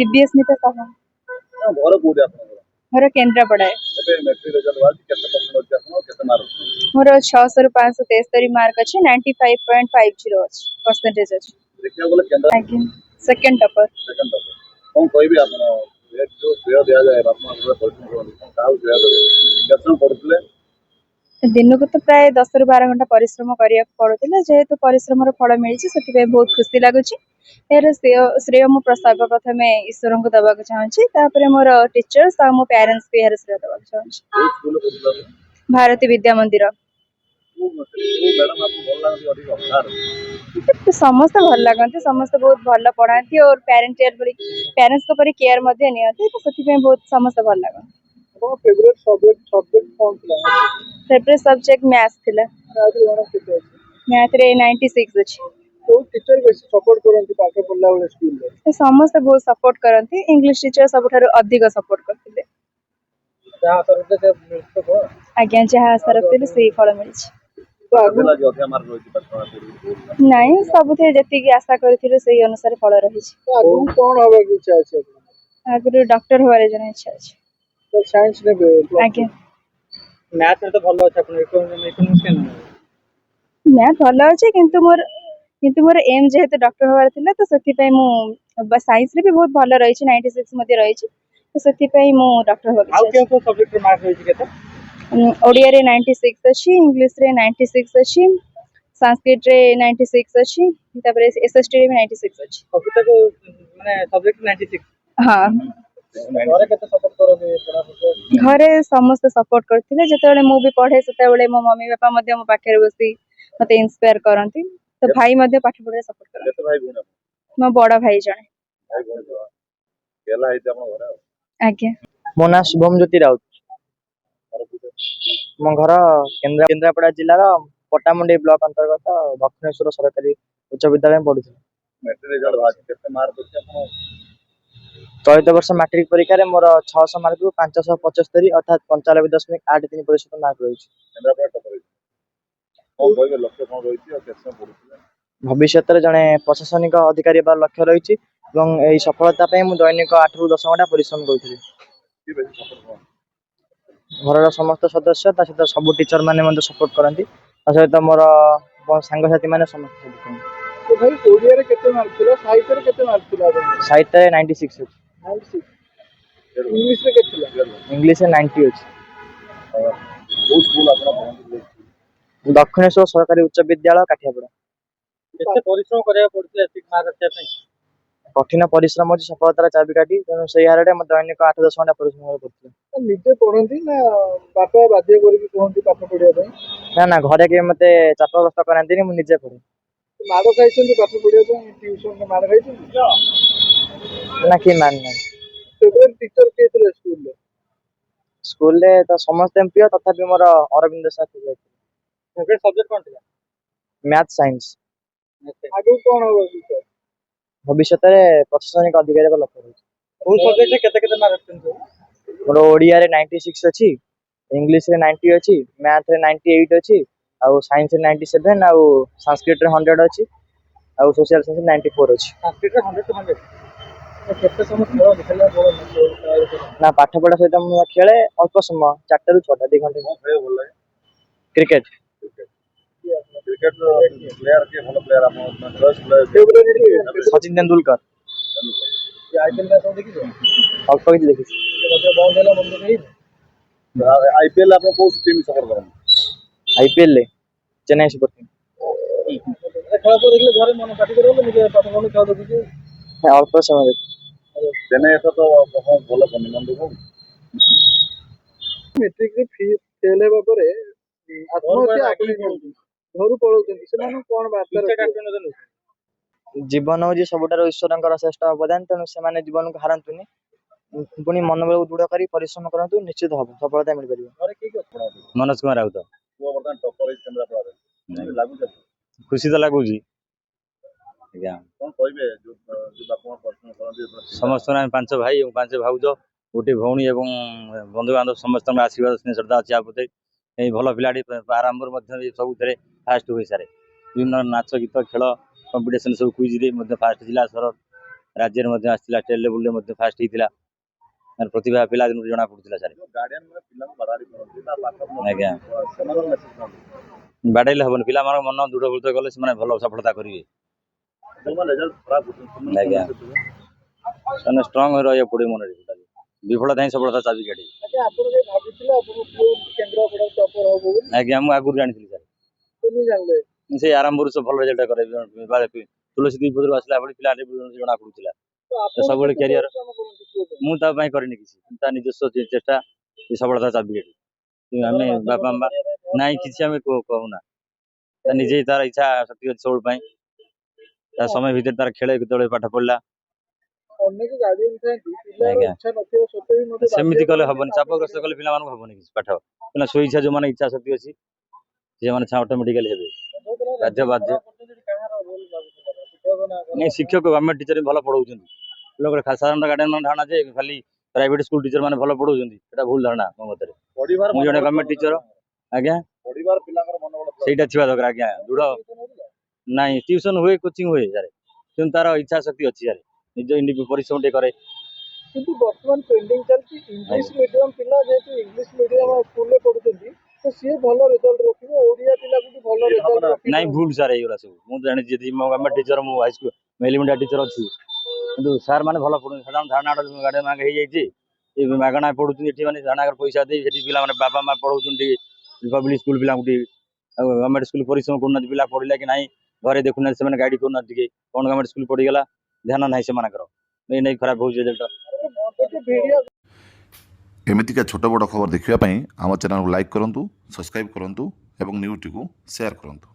दिव्य स्मिता साहू। घर कोठी आपन घर केन्द्रापड़ा है। केते मैट्रिक रिजल्ट बाजी केते परसेंट अछि आपन केते मार्क मोर 600 रु 573 मार्क अच्छे 95.50 अच्छे परसेंटेज अच्छे। देखिया बोले केंद्र आगे सेकंड टॉपर। सेकंड कोन कहबी आपन एक जो श्रेय दिया जाए बापमा पूरा परिश्रम करन काउ श्रेय देबे केतना पढुतले दिन को तो प्राय 10 रु 12 घंटा परिश्रम करिया पड़ुଥିଲା जेहेतु परिश्रम फल मिली से बहुत खुशी लगुच। यार श्रेय मु प्रथम ईश्वर को दबा चाहूँगी मोर टीचर्स और मो पेरेंट्स को यार श्रेय दबा चाहूँगी। भारती विद्या मंदिर मैडम आपको भल लागत अधिक अवसर समस्त भल लगते समस्त बहुत भल पढ़ाती और पेरेंट्स को परी केयर नियंती तो से बहुत समस्त भल लगा। फेवरेट सब्जेक्ट कौन था फेवरेट सब्जेक्ट मैथ्स थिला। मैथ रे 96 अछि। तो टीचर बेसी सपोर्ट करंती पाठ पढ़ला वाला स्कूल रे समस्त बहुत सपोर्ट करंती इंग्लिश टीचर सबठारु अधिक सपोर्ट करथिले। जहां सरते से मिलतो तो आज्ञा जहां सरते से फल मिलछि तो आगे लागे अधिक मार्क होई पाठ नहीं सबुथे जति की आशा करथिले सेही अनुसार फल रही छि। तो आगु कोन होबे की इच्छा अछि आगु डॉक्टर होबारे जने इच्छा अछि। तो साइंस ने आज्ञा मैथ रे तो भलो अछि अपन इकोनॉमिक्स केन मैथ भलो अछि किंतु मोर एम जेहेतु डॉक्टर होबार थिला तो सेति पय मु साइंस रे भी बहुत भलो रही छि 96 मध्ये रही छि तो सेति पय मु डॉक्टर होबार आउ केन को सब्जेक्ट रे मार्क होई छि केते ओडिया रे 96 अछि इंग्लिश रे 96 अछि संस्कृत रे 96 अछि तबरे एसएसटी रे भी 96 अछि अभी तक माने सब्जेक्ट 96 हां घरे केते सपोर्ट करो पढ़ा घरे समस्त सपोर्ट करथिले जेतेबेले मु भी पढे सेतेबेले मो मम्मी पापा मध्ये मो पाखे बसी मते इंस्पायर करंती तो भाई मध्ये पाठ पढे सपोर्ट करंती। केते भाई भूना मो बड़ा भाई जणे भाई भूना केला है अपन घरे आज्ञा मो ना शुभम ज्योति राउत मो घर केन्द्रापड़ा जिलार पट्टामुंडी ब्लॉक अंतर्गत दक्षिणेश्वर सरकारी उच्च विद्यालय में पढ़ुଥିଲି। मैट्रिक रिजल्ट बाजी केते मार्क अछि अपन चलित वर्ष मैट्रिक परीक्षा रे मोर 600 मार्क रु 575 अर्थात 95.83% मार्क रही। केन्द्रापड़ा टपर कोन कहबे लक्ष्य कोन रही और केते पढुଥିଲେ भविष्य में जड़े प्रशासनिक अधिकारी हेबार लक्ष्य रही और यही सफलता मु दैनिक 8 रु 10 घंटा परिश्रम करुଥିଲି। की बेसी सपोर्ट कोन घर समस्त सदस्य सहित सब टीचर मैंने सपोर्ट करती सहित मोर सांग साथी मैंने समस्त सपोर्ट करती। तो भाई ओडिया रे केते मार्क थिला साहित्य रे केते मार्क थिला साहित्य 96 96 इंग्लिश रे केते थिला इंग्लिश 90 अछि। बहुत स्कूल आपन पढुଥିଲେ दक्षिणेश्वर सरकारी उच्च विद्यालय काठियापड़ा। केते परिश्रम करिया पड़थिला एतिक मार्क रखिया पई कठिन परिश्रम अछि सफलतार चाबिकाठी तेणु से यारे मैं दैनिक 8-10 घंटा परिश्रम करथि। निजे पढंती ना बापा बाध्य करी कहंती पाठ पढिया पई ना घरे के मते चाप ग्रस्त करांती मु निजे पढे माड़ खाइछंती पाठ पढिया पई ट्यूशन में माड़ खाइछंती ना कि मान ना फेवरेट टीचर के थे स्कूल रे तो समस्त प्रिय तथापि मोर अरविंद सर फेवरेट सब्जेक्ट कोन थिला मैथ साइंस आगु कोन होबो टीचर भविष्य में प्रशासनिक अधिकारी का लक्ष्य रही। कोन सब्जेक्ट केते केते मार्क रखते मोर ओडिया रे 96 अछि इंग्लिश रे 90 अछि मैथ रे 98 अछि आउ साइंस रे 97 आउ संस्कृत रे 100 अछि आउ सोशल साइंस 94 अछि। संस्कृत रे 100 to 100 केते समय खेल खेलला बोल ना पाठ पढ़ा सहित मु खेले अल्प समय 4 रु 6 2 घंटे बोल लागे क्रिकेट क्रिकेट प्लेयर के भलो प्लेयर आपन फर्स्ट प्लेयर सचिन तेंदुलकर ये आईपीएल मैच देखि छो अल्प किछ देखि मतलब बॉल देला बंद नहीं आईपीएल आपन कोन टीम सपोर्ट करन आईपीएल ले चेन्नई सुपर किंग खेल को देखले घरे मन पाटी करो निजे पाठ मन खेल देखि अल्प समय देखि चेन्नई तो बहुत भलो बनी मन देखो मैट्रिक रे फेल हेबा परे आत्महत्या आपने घरु पळौचंती सेमान कोन बार्ता रखियो जीवन हूँ सबुठार ईश्वर श्रेष्ठ अवदान तेणु से जीवन को हारतुनि पुणी मनोबल दृढ़ कर परिश्रम करूँ निश्चित हम सफलता मिल पार। मनोज कुमार राउत खुशी तो लगुच समस्त 5 भाई 5 भाउज गोटे भौणी और बंधु बांधव समस्त आशीर्वाद स्नेह श्रद्धा अच्छी आपते भल पिलाटी आरंभ सब फास्ट हुए सारे विभिन्न नाच गीत खेल कंपिटिशन सब क्विज फास्ट जिला स्तर राज्य में आसला स्टेट लेवल में फास्ट होता प्रतिभा पिला दिन जना पड़ूला सर आज्ञा बाड़े हेन पिला मन दृढ़ गले से भल सफलता करेंगे आज्ञा से स्ट्रंग रहा पड़े मन विफलता ही सफलता चाबिकाठी ଆଜ୍ଞା ଆପଣ ଯେ ଭାବିଥିଲେ ଆପଣ ପୁଅ କେନ୍ଦ୍ରାପଡ଼ା ଟପର ହବ ବୋଲି आज्ञा मुझे आगुरी जानी सर କେମିତି ଜାଣିଲେ? से आरंभ से भल रिजल्ट करे तुलसी द्वीपदर आसला पिला जना पड़ूला ତ ଆପଣ ସବୁବେଳେ କେତେ career- ପରିଶ୍ରମ କରନ୍ତି ପୁଅ ପାଇଁ? मुझे करनी किसी निजस्व चेष्टा सफलता चाबिकाठी आम बापा माँ ना किसी आम कहूना निजे तार इच्छा शक्ति अच्छी सब समय भितर तार खेल केत पाठ पढ़ला ଅନେକ ଗାର୍ଡିଆନ ଥାନ୍ତି ପିଲାର ଆଜ୍ଞା। ଇଚ୍ଛା ନଥିବ ସତ୍ତ୍ୱେ ବି ମୋତେ सेमती ବାଧ୍ୟ कले କରନ୍ତି हेनी ପାଠ चापग्रस्त ପଢିବାକୁ। कले पिला हेनी किसी पाठ क्या स्व इच्छा जो मैंने इच्छा शक्ति अच्छी से मैंने अटोमेटिकाली हे बाध्य बाध्य କାହାର ରୋଲ ଭାବୁଥିଲା? ଶିକ୍ଷକ ନା ଘର? नहीं शिक्षक गवर्नमेंट टीचर भल पढ़ाऊँ लोग साधारण गार्डियन मान धारणा जे खाली प्राइवेट स्कूल टीचर मैंने भल पढ़ाऊँ मुझे धारणा मो मत ପଢିବାର मुझे ମନୋବଳ गवर्नमेंट टीचर आज्ञा ପଢିବାର ପିଲାଙ୍କର ମନୋବଳ ସେଇଟା ଥିବା ଦରକାର ଆଜ୍ଞା ଦୃଢ ନାଇଁ ଟ୍ୟୁସନ ହୁଏ କୋଚିଂ ହୁଏ ସାର୍ କିନ୍ତୁ ତାର ଇଚ୍ଛା ଶକ୍ତି ଅଛି ସାର୍ ନିଜ ପରିଶ୍ରମ ଟିକେ କରେ କିନ୍ତୁ ବର୍ତ୍ତମାନ ଟ୍ରେଣ୍ଡିଂ ଚାଲିଛି ଇଂଲିଶ ମିଡିୟମ ପିଲା ଯେହେତୁ ଇଂଲିଶ ମିଡିୟମ ସ୍କୁଲରେ ପଢୁଛନ୍ତି ତ ସିଏ ଭଲ ରେଜଲ୍ଟ ରଖିବ ଓଡିଆ ପିଲାକୁ ବି ଭଲ ରେଜଲ୍ଟ ରଖିବ ନାଇଁ ଭୁଲ ସାର୍ ଏଇଗୁରା ସବୁ ମୁଁ ଜାଣିଛି ଯଦି ମୋ ଗଭର୍ଣ୍ଣମେଣ୍ଟ ଟିଚର ମୁଁ ହାଇସ୍କୁଲ ଏଲିମେଣ୍ଟାରୀ ଟିଚର ଅଛି କିନ୍ତୁ ସାର୍ ମାନେ ଭଲ ପଢୁଛନ୍ତି ସାଧାରଣ ଧାରଣା ଗାର୍ଡିଆନ ମାଗ ହେଇଯାଇଛି ଏ ମାଗଣା ପଢୁଛନ୍ତି ଏଠି ମାନେ ଧାରଣାର ପଇସା ଦେଇ ସେଠି ପିଲାମାନେ ବାପା ମା ପଢଉଛନ୍ତି ପବ୍ଲିକ ସ୍କୁଲ ପିଲାଙ୍କୁ ଟିକେ ଆଉ ଗଭର୍ଣ୍ଣମେଣ୍ଟ ସ୍କୁଲ ପରିଶ୍ରମ କରୁନାହାନ୍ତି ପିଲା ପଢିଲା କି ନାହିଁ ଘରେ ଦେଖୁନାହାନ୍ତି ସେମାନେ ଗାଇड କରୁନାହାନ୍ତି ଟିକେ କଣ ଗଭର୍ଣ୍ଣମେଣ୍ଟ ସ୍କୁଲ ପଢିଗଲା ଧ୍ୟାନ ନାହିଁ ସେମାନଙ୍କର ଏଇ ନେଇ ଖରାପ ହଉଛି ରେଜଲ୍ଟ ଭିଡିଓ ଏମିତିକା ଛୋଟ ବଡ଼ ଖବର ଦେଖିବା ପାଇଁ ଆମ ଚ୍ୟାନେଲକୁ ଲାଇକ୍ କରନ୍ତୁ ସବସ୍କ୍ରାଇବ୍ କରନ୍ତୁ ଏବଂ ନ୍ୟୁଜ୍ଟିକୁ ସେୟାର କରନ୍ତୁ।